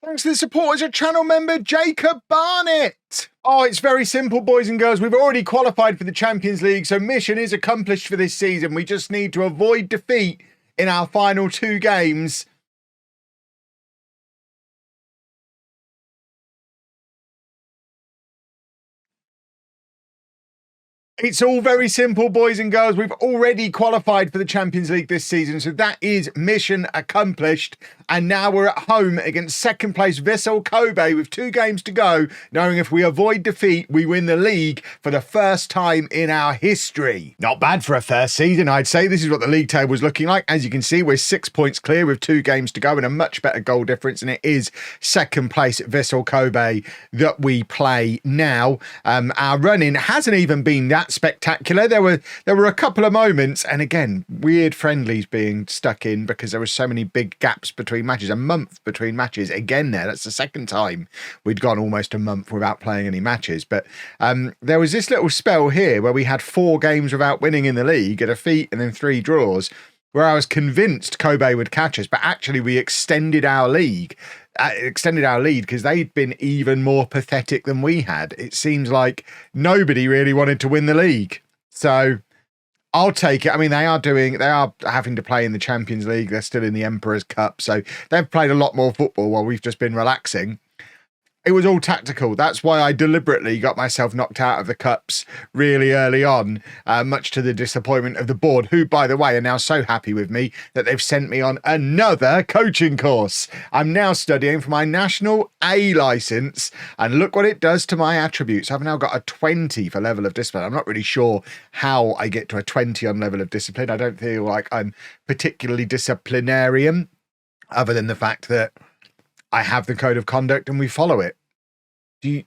Thanks to the support as a channel member, Jacob Barnett. Oh, it's very simple, boys and girls. We've already qualified for the Champions League, so mission is accomplished for this season. We just need to avoid defeat in our final 2 games. It's all very simple, boys and girls. We've already qualified for the Champions League this season, so that is mission accomplished. And now we're at home against second place Vissel Kobe with 2 games to go, knowing if we avoid defeat, we win the league for the first time in our history. Not bad for a first season, I'd say. This is what the league table is looking like. As you can see, we're 6 points clear with 2 games to go and a much better goal difference, and it is second place Vissel Kobe that we play now. Our run-in hasn't even been that spectacular. There were a couple of moments, and again, weird friendlies being stuck in because there were so many big gaps between matches, a month between matches. Again, that's the second time we'd gone almost a month without playing any matches. But there was this little spell here where we had 4 games without winning in the league, a defeat and then 3 draws, where I was convinced Kobe would catch us, but actually we extended our lead because they'd been even more pathetic than we had. It seems like nobody really wanted to win the league. So I'll take it. I mean, they are having to play in the Champions League. They're still in the Emperor's Cup. So they've played a lot more football while we've just been relaxing. It was all tactical. That's why I deliberately got myself knocked out of the cups really early on, much to the disappointment of the board, who, by the way, are now so happy with me that they've sent me on another coaching course. I'm now studying for my National A licence, and look what it does to my attributes. I've now got a 20 for level of discipline. I'm not really sure how I get to a 20 on level of discipline. I don't feel like I'm particularly disciplinarian, other than the fact that I have the code of conduct and we follow it. Do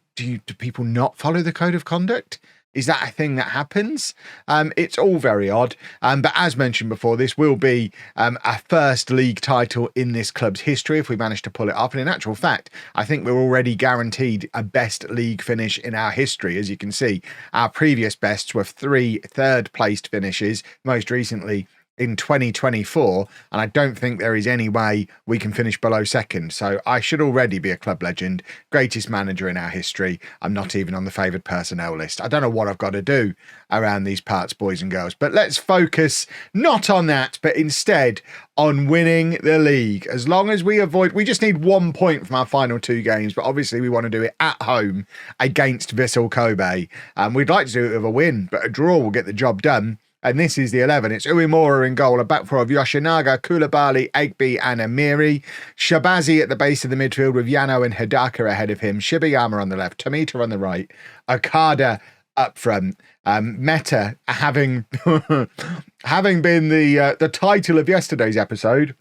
people not follow the code of conduct? Is that a thing that happens? It's all very odd. But as mentioned before, this will be our first league title in this club's history if we manage to pull it off. And in actual fact, I think we're already guaranteed a best league finish in our history. As you can see, our previous bests were 3 third-placed finishes, most recently in 2024, and I don't think there is any way we can finish below second. So I should already be a club legend, greatest manager in our history. I'm not even on the favoured personnel list. I don't know what I've got to do around these parts, boys and girls, but let's focus not on that, but instead on winning the league. As long as we just need 1 point from our final 2 games, but obviously we want to do it at home against Vissel Kobe. We'd like to do it with a win, but a draw will get the job done. And this is the 11. It's Uemura in goal, a back four of Yoshinaga, Koulibaly, Egbe and Amiri. Shabazi at the base of the midfield with Yano and Hidaka ahead of him. Shibayama on the left, Tomita on the right, Okada up front. Meta having been the title of yesterday's episode,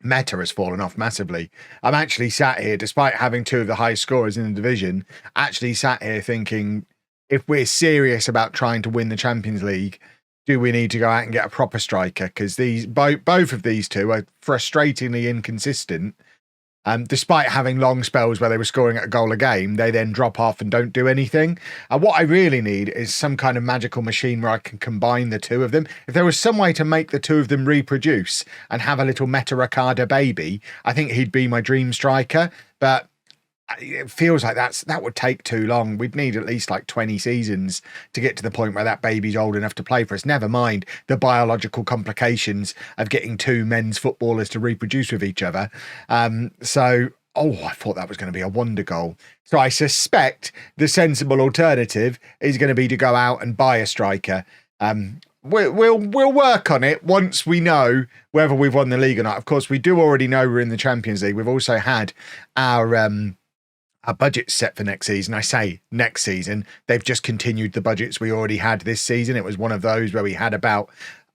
Meta has fallen off massively. I'm actually sat here, despite having 2 of the highest scorers in the division, actually sat here thinking, if we're serious about trying to win the Champions League, do we need to go out and get a proper striker? Because both of these 2 are frustratingly inconsistent. Despite having long spells where they were scoring at a goal a game, they then drop off and don't do anything. What I really need is some kind of magical machine where I can combine the 2 of them. If there was some way to make the 2 of them reproduce and have a little Meta Ricardo baby, I think he'd be my dream striker. But it feels like that would take too long. We'd need at least like 20 seasons to get to the point where that baby's old enough to play for us. Never mind the biological complications of getting 2 men's footballers to reproduce with each other. I thought that was going to be a wonder goal. So I suspect the sensible alternative is going to be to go out and buy a striker. We'll work on it once we know whether we've won the league or not. Of course, we do already know we're in the Champions League. We've also had our budget set for next season. I say next season. They've just continued the budgets we already had this season. It was one of those where we had about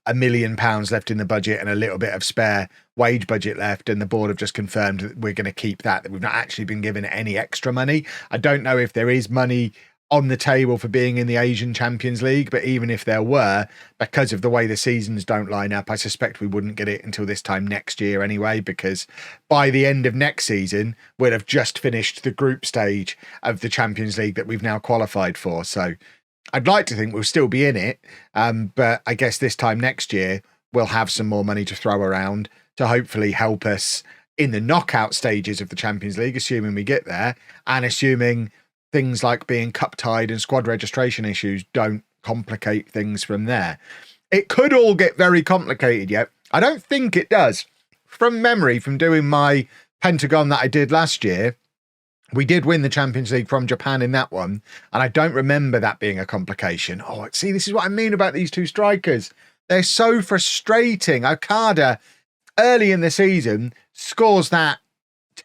£1 million left in the budget and a little bit of spare wage budget left, and the board have just confirmed that we're going to keep that we've not actually been given any extra money. I don't know if there is money on the table for being in the Asian Champions League, but even if there were, because of the way the seasons don't line up, I suspect we wouldn't get it until this time next year anyway, because by the end of next season we'd have just finished the group stage of the Champions League that we've now qualified for. So I'd like to think we'll still be in it, but I guess this time next year we'll have some more money to throw around to hopefully help us in the knockout stages of the Champions League, assuming we get there, and assuming things like being cup tied and squad registration issues don't complicate things from there. It could all get very complicated yet. I don't think it does. From memory, from doing my Pentagon that I did last year, we did win the Champions League from Japan in that one, and I don't remember that being a complication. Oh, see, this is what I mean about these two strikers. They're so frustrating. Okada, early in the season, scores that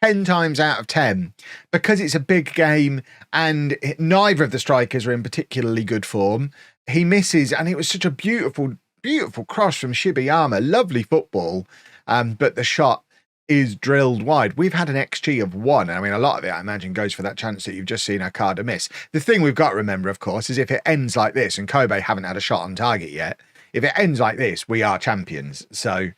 10 times out of 10 because it's a big game and neither of the strikers are in particularly good form. He misses, and it was such a beautiful, beautiful cross from Shibayama. Lovely football, but the shot is drilled wide. We've had an XG of 1. I mean, a lot of it, I imagine, goes for that chance that you've just seen Okada miss. The thing we've got to remember, of course, is if it ends like this, and Kobe haven't had a shot on target yet, if it ends like this, we are champions. So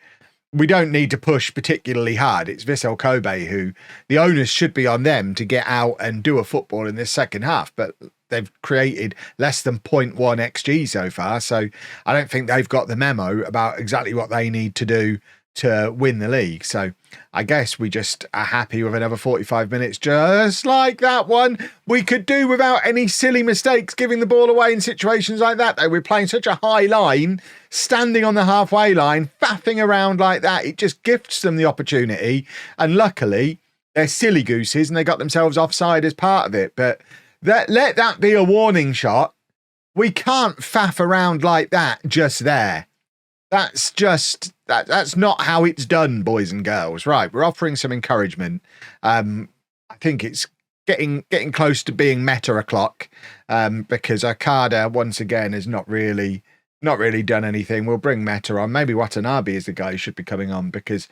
we don't need to push particularly hard. It's Vissel Kobe who the onus should be on them to get out and do a football in this second half. But they've created less than 0.1 XG so far. So I don't think they've got the memo about exactly what they need to do to win the league. So I guess we just are happy with another 45 minutes, just like that one. We could do without any silly mistakes giving the ball away in situations like that, though. We're playing such a high line, standing on the halfway line, faffing around like that. It just gifts them the opportunity. And luckily, they're silly gooses and they got themselves offside as part of it. But let that be a warning shot. We can't faff around like that just there. That's just, that's not how it's done, boys and girls. Right, we're offering some encouragement. I think it's getting close to being meta o'clock, because Okada, once again, has not really done anything. We'll bring meta on. Maybe Watanabe is the guy who should be coming on because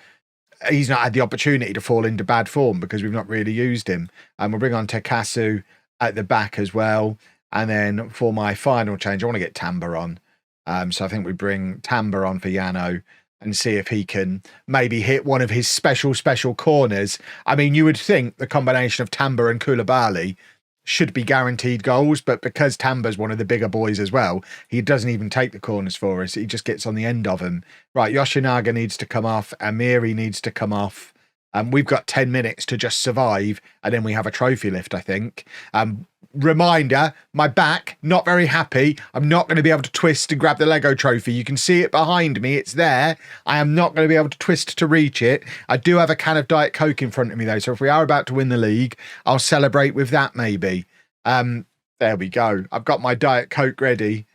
he's not had the opportunity to fall into bad form because we've not really used him. And we'll bring on Tekasu at the back as well. And then for my final change, I want to get Tamba on. So I think we bring Tamba on for Yano and see if he can maybe hit one of his special corners. I mean, you would think the combination of Tamba and Koulibaly should be guaranteed goals, but because Tamba's one of the bigger boys as well, he doesn't even take the corners for us. He just gets on the end of them. Right, Yoshinaga needs to come off. Amiri needs to come off. We've got 10 minutes to just survive, and then we have a trophy lift, I think. Reminder, my back, not very happy. I'm not going to be able to twist and grab the Lego trophy. You can see it behind me. It's there. I am not going to be able to twist to reach it. I do have a can of Diet Coke in front of me, though. So if we are about to win the league, I'll celebrate with that, maybe. There we go. I've got my Diet Coke ready.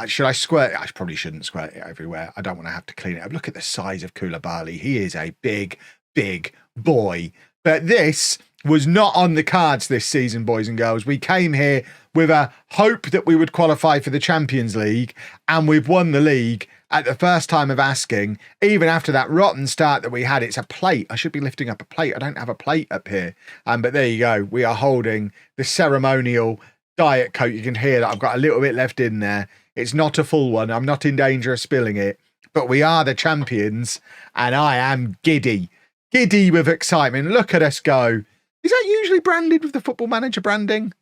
Should I squirt it? I probably shouldn't squirt it everywhere. I don't want to have to clean it up. Look at the size of Koulibaly. He is a big boy. But this was not on the cards this season, boys and girls. We came here with a hope that we would qualify for the Champions League, and we've won the league at the first time of asking. Even after that rotten start that we had, it's a plate. I should be lifting up a plate. I don't have a plate up here. But there you go. We are holding the ceremonial Diet Coke. You can hear that I've got a little bit left in there. It's not a full one. I'm not in danger of spilling it. But we are the champions, and I am giddy with excitement. Look at us go. Is that usually branded with the Football Manager branding?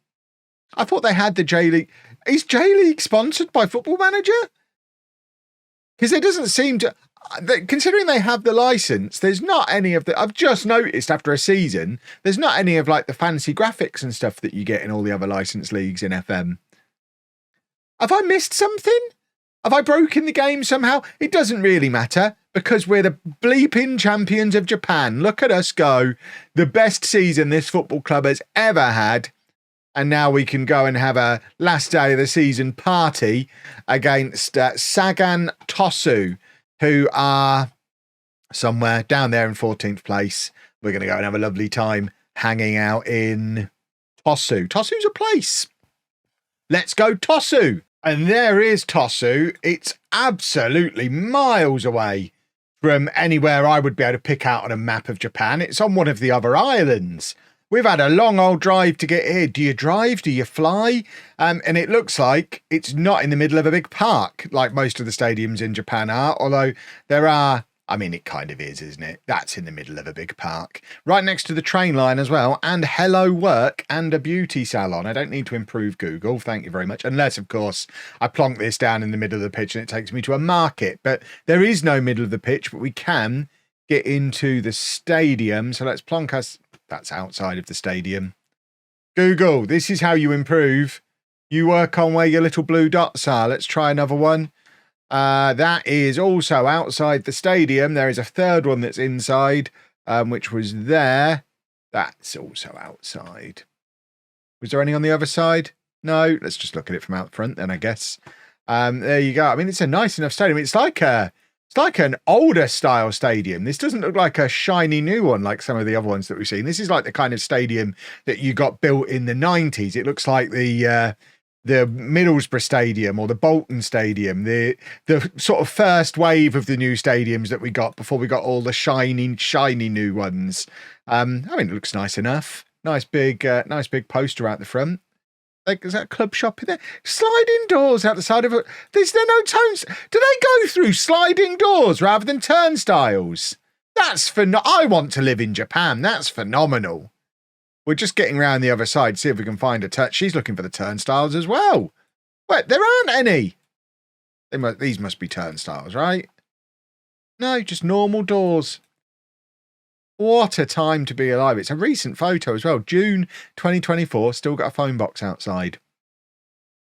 I thought they had the J-League. Is J-League sponsored by Football Manager? Because there doesn't seem to... Considering they have the license, there's not any of the... I've just noticed after a season, there's not any of like the fancy graphics and stuff that you get in all the other licensed leagues in FM. Have I missed something? Have I broken the game somehow? It doesn't really matter because we're the bleeping champions of Japan. Look at us go. The best season this football club has ever had. And now we can go and have a last day of the season party against Sagan Tosu, who are somewhere down there in 14th place. We're going to go and have a lovely time hanging out in Tosu. Tosu's a place. Let's go Tosu. And there is Tosu. It's absolutely miles away from anywhere I would be able to pick out on a map of Japan. It's on one of the other islands. We've had a long old drive to get here. Do you drive? Do you fly? And it looks like it's not in the middle of a big park like most of the stadiums in Japan are, although there are... I mean, it kind of is, isn't it? That's in the middle of a big park. Right next to the train line as well. And Hello Work and a beauty salon. I don't need to improve Google. Thank you very much. Unless, of course, I plonk this down in the middle of the pitch and it takes me to a market. But there is no middle of the pitch, but we can get into the stadium. So let's plonk us. That's outside of the stadium. Google, this is how you improve. You work on where your little blue dots are. Let's try another one. That is also outside the stadium. There is a third one that's inside, which was there. That's also outside. Was there any on the other side? No. Let's just look at it from out front then, I guess. There you go. I mean, it's a nice enough stadium. It's like an older style stadium. This doesn't look like a shiny new one like some of the other ones that we've seen. This is like the kind of stadium that you got built in the 90s. It looks like the Middlesbrough Stadium or the Bolton Stadium, the sort of first wave of the new stadiums that we got before we got all the shiny new ones. I mean, it looks nice enough. Nice big poster out the front. Like, is that a club shop in there? Sliding doors out the side of it. There's no tones. Do they go through sliding doors rather than turnstiles? That's I want to live in Japan. That's phenomenal. We're just getting around the other side, see if we can find a touch. She's looking for the turnstiles as well. Wait, there aren't any. These must be turnstiles, right? No, just normal doors. What a time to be alive. It's a recent photo as well. June 2024. Still got a phone box outside.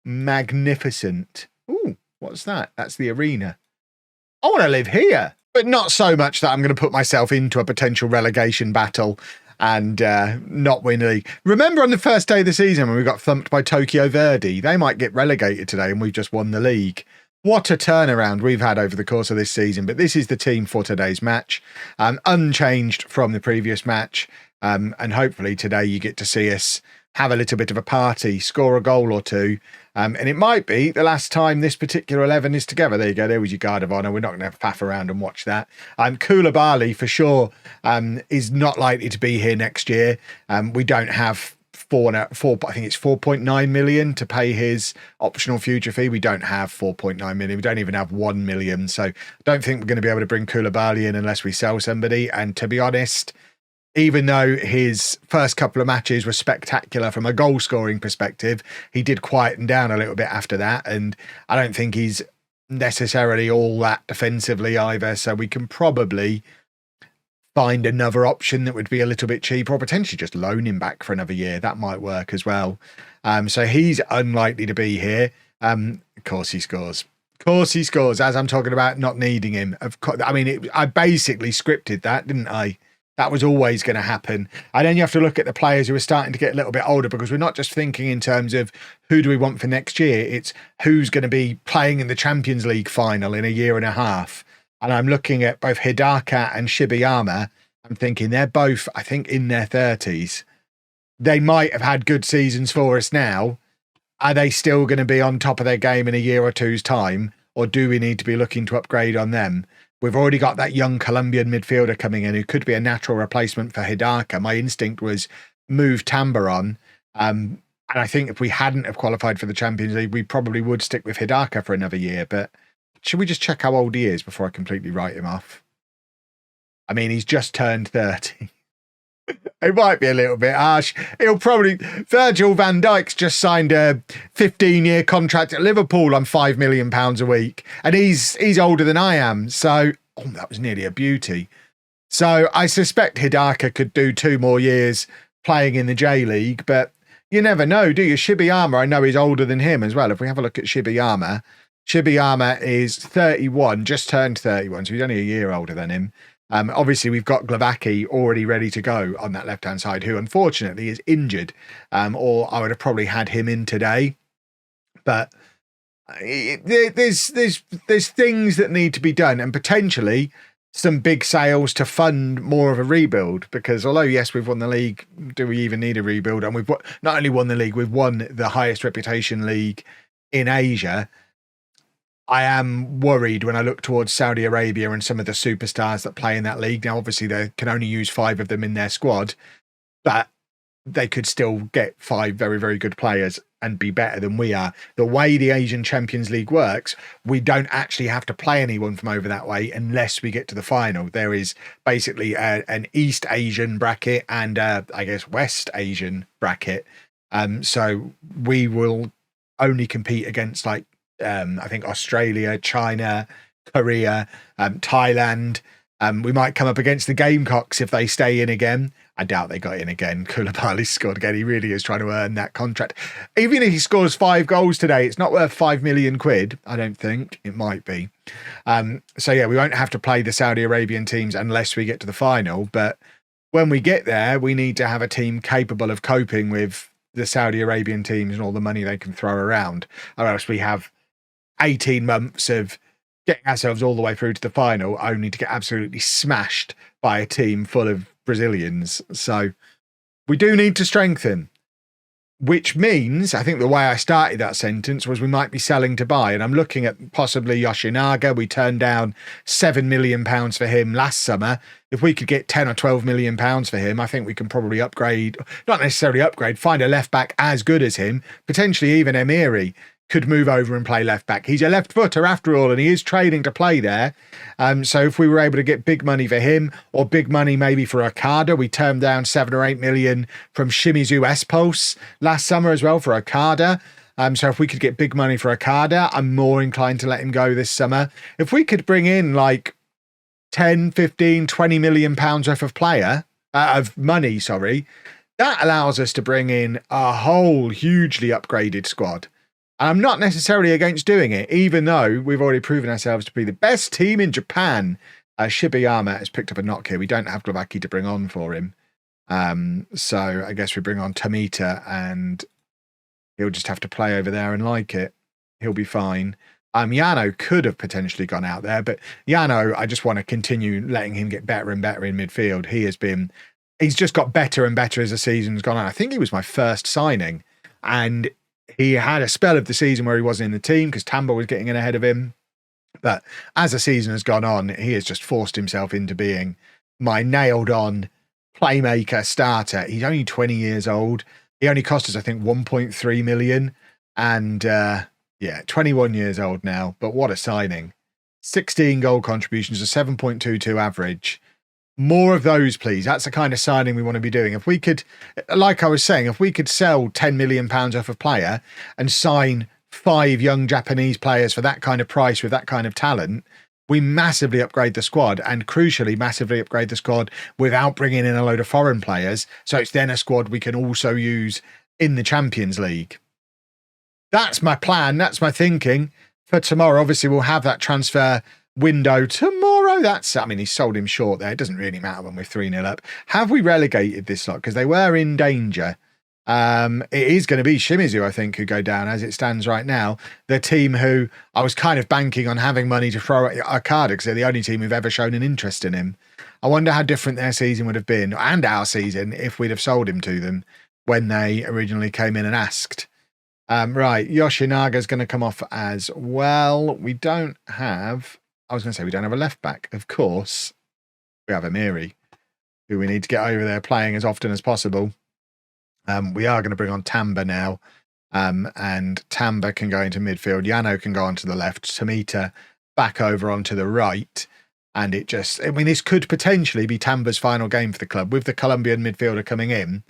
Magnificent. Ooh, what's that? That's the arena. I want to live here. But not so much that I'm going to put myself into a potential relegation battle and not win the league. Remember on the first day of the season when we got thumped by Tokyo Verdy? They might get relegated today and we've just won the league. What a turnaround we've had over the course of this season. But this is the team for today's match. Unchanged from the previous match. And hopefully today you get to see us have a little bit of a party, score a goal or two. And it might be the last time this particular 11 is together. There you go. There was your guard of honour. We're not going to faff around and watch that. Koulibaly, for sure, is not likely to be here next year. We don't have I think it's 4.9 million to pay his optional future fee. We don't have 4.9 million. We don't even have 1 million. So I don't think we're going to be able to bring Koulibaly in unless we sell somebody. And to be honest, even though his first couple of matches were spectacular from a goal scoring perspective, he did quieten down a little bit after that. And I don't think he's necessarily all that defensively either. So we can probably find another option that would be a little bit cheaper, or potentially just loan him back for another year. That might work as well. So he's unlikely to be here. Of course he scores. Of course he scores, as I'm talking about not needing him. Of course, I mean, I basically scripted that, didn't I? That was always going to happen. And then you have to look at the players who are starting to get a little bit older, because we're not just thinking in terms of who do we want for next year. It's who's going to be playing in the Champions League final in a year and a half. And I'm looking at both Hidaka and Shibayama. I'm thinking they're both, I think, in their 30s. They might have had good seasons for us now. Are they still going to be on top of their game in a year or two's time? Or do we need to be looking to upgrade on them? We've already got that young Colombian midfielder coming in who could be a natural replacement for Hidaka. My instinct was move Tambaron. And I think if we hadn't have qualified for the Champions League, we probably would stick with Hidaka for another year. But should we just check how old he is before I completely write him off? I mean, he's just turned 30. It might be a little bit harsh. Virgil van Dijk's just signed a 15-year contract at Liverpool on £5 million a week. And he's older than I am. So, that was nearly a beauty. So I suspect Hidaka could do 2 more years playing in the J-League, but you never know, do you? Shibayama, I know, is older than him as well. If we have a look at Shibayama is 31, just turned 31, so he's only a year older than him. Obviously, we've got Glavaki already ready to go on that left-hand side, who unfortunately is injured, or I would have probably had him in today. But there's things that need to be done, and potentially some big sales to fund more of a rebuild, because although, yes, we've won the league, do we even need a rebuild? And we've not only won the league, we've won the highest reputation league in Asia. I am worried when I look towards Saudi Arabia and some of the superstars that play in that league. Now, obviously, they can only use 5 of them in their squad, but they could still get 5 very, very good players and be better than we are. The way the Asian Champions League works, we don't actually have to play anyone from over that way unless we get to the final. There is basically an East Asian bracket and I guess West Asian bracket. So we will only compete against I think Australia, China, Korea, Thailand, We might come up against the Gamecocks if they stay in again. I doubt they got in again. Koulibaly scored again. He really is trying to earn that contract. Even if he scores 5 goals today, it's not worth 5 million quid. I don't think. It might be. So yeah, we won't have to play the Saudi Arabian teams unless we get to the final. But when we get there, we need to have a team capable of coping with the Saudi Arabian teams and all the money they can throw around. Or else we have 18 months of getting ourselves all the way through to the final, only to get absolutely smashed by a team full of Brazilians. So we do need to strengthen, which means, I think the way I started that sentence was we might be selling to buy. And I'm looking at possibly Yoshinaga. We turned down £7 million for him last summer. If we could get 10 or 12 million pounds for him, I think we can probably upgrade, not necessarily upgrade, find a left back as good as him, potentially even Emiri could move over and play left back. He's a left footer after all, and he is training to play there. So if we were able to get big money for him, or big money maybe for Okada, we turned down 7 or 8 million from Shimizu S-Pulse last summer as well for Okada. So if we could get big money for Okada, I'm more inclined to let him go this summer. If we could bring in like 10, 15, 20 million pounds worth of money, that allows us to bring in a whole hugely upgraded squad. And I'm not necessarily against doing it, even though we've already proven ourselves to be the best team in Japan. Shibayama has picked up a knock here. We don't have Glavaki to bring on for him. So I guess we bring on Tomita and he'll just have to play over there and like it. He'll be fine. Yano could have potentially gone out there, but Yano, I just want to continue letting him get better and better in midfield. He's just got better and better as the season's gone on. I think he was my first signing, and he had a spell of the season where he wasn't in the team because Tamba was getting in ahead of him. But as the season has gone on, he has just forced himself into being my nailed-on playmaker starter. He's only 20 years old. He only cost us, I think, 1.3 million. And 21 years old now. But what a signing. 16 goal contributions, a 7.22 average. More of those, please. That's the kind of signing we want to be doing. If we could, like I was saying, if we could sell £10 million worth of player and sign 5 young Japanese players for that kind of price with that kind of talent, we massively upgrade the squad, and crucially massively upgrade the squad without bringing in a load of foreign players. So it's then a squad we can also use in the Champions League. That's my plan. That's my thinking for tomorrow. Obviously, we'll have that transfer window tomorrow. He sold him short there. It doesn't really matter when we're 3-0 up. Have we relegated this lot? Because they were in danger. It is going to be Shimizu, I think, who go down as it stands right now. The team who I was kind of banking on having money to throw at Okada because they're the only team who've ever shown an interest in him. I wonder how different their season would have been, and our season, if we'd have sold him to them when they originally came in and asked. Right, Yoshinaga's going to come off as well. We don't have a left back. Of course, we have Emiri, who we need to get over there playing as often as possible. We are going to bring on Tamba now, and Tamba can go into midfield. Yano can go onto the left. Tomita back over onto the right. And this could potentially be Tamba's final game for the club with the Colombian midfielder coming in.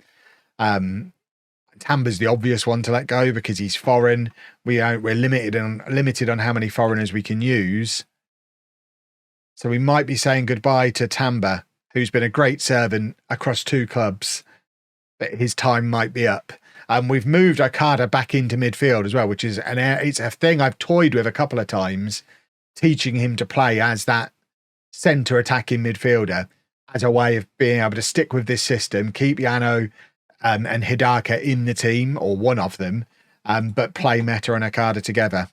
Tamba's the obvious one to let go because he's foreign. We're limited on how many foreigners we can use. So we might be saying goodbye to Tamba, who's been a great servant across 2 clubs. But his time might be up. We've moved Okada back into midfield as well, which is it's a thing I've toyed with a couple of times, teaching him to play as that centre attacking midfielder as a way of being able to stick with this system, keep Yano and Hidaka in the team, or one of them, but play Meta and Okada together.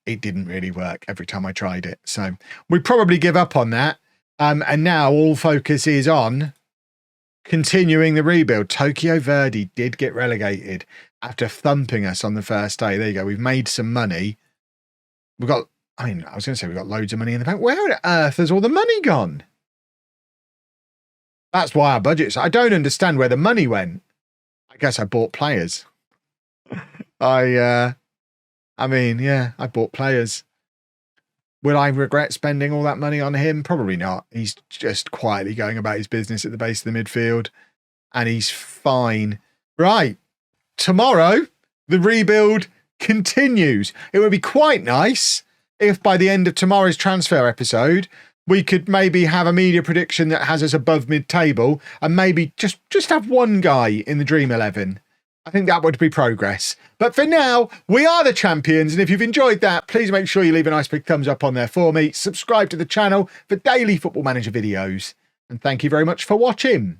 It didn't really work every time I tried it. So we probably give up on that. And now all focus is on continuing the rebuild. Tokyo Verdy did get relegated after thumping us on the first day. There you go. We've made some money. We've got loads of money in the bank. Where on earth has all the money gone? That's why our budget's... I don't understand where the money went. I guess I bought players. I bought players. Will I regret spending all that money on him? Probably not. He's just quietly going about his business at the base of the midfield, and he's fine. Right. Tomorrow, the rebuild continues. It would be quite nice if by the end of tomorrow's transfer episode, we could maybe have a media prediction that has us above mid-table and maybe just have one guy in the Dream 11. I think that would be progress. But for now, we are the champions. And if you've enjoyed that, please make sure you leave a nice big thumbs up on there for me. Subscribe to the channel for daily Football Manager videos. And thank you very much for watching.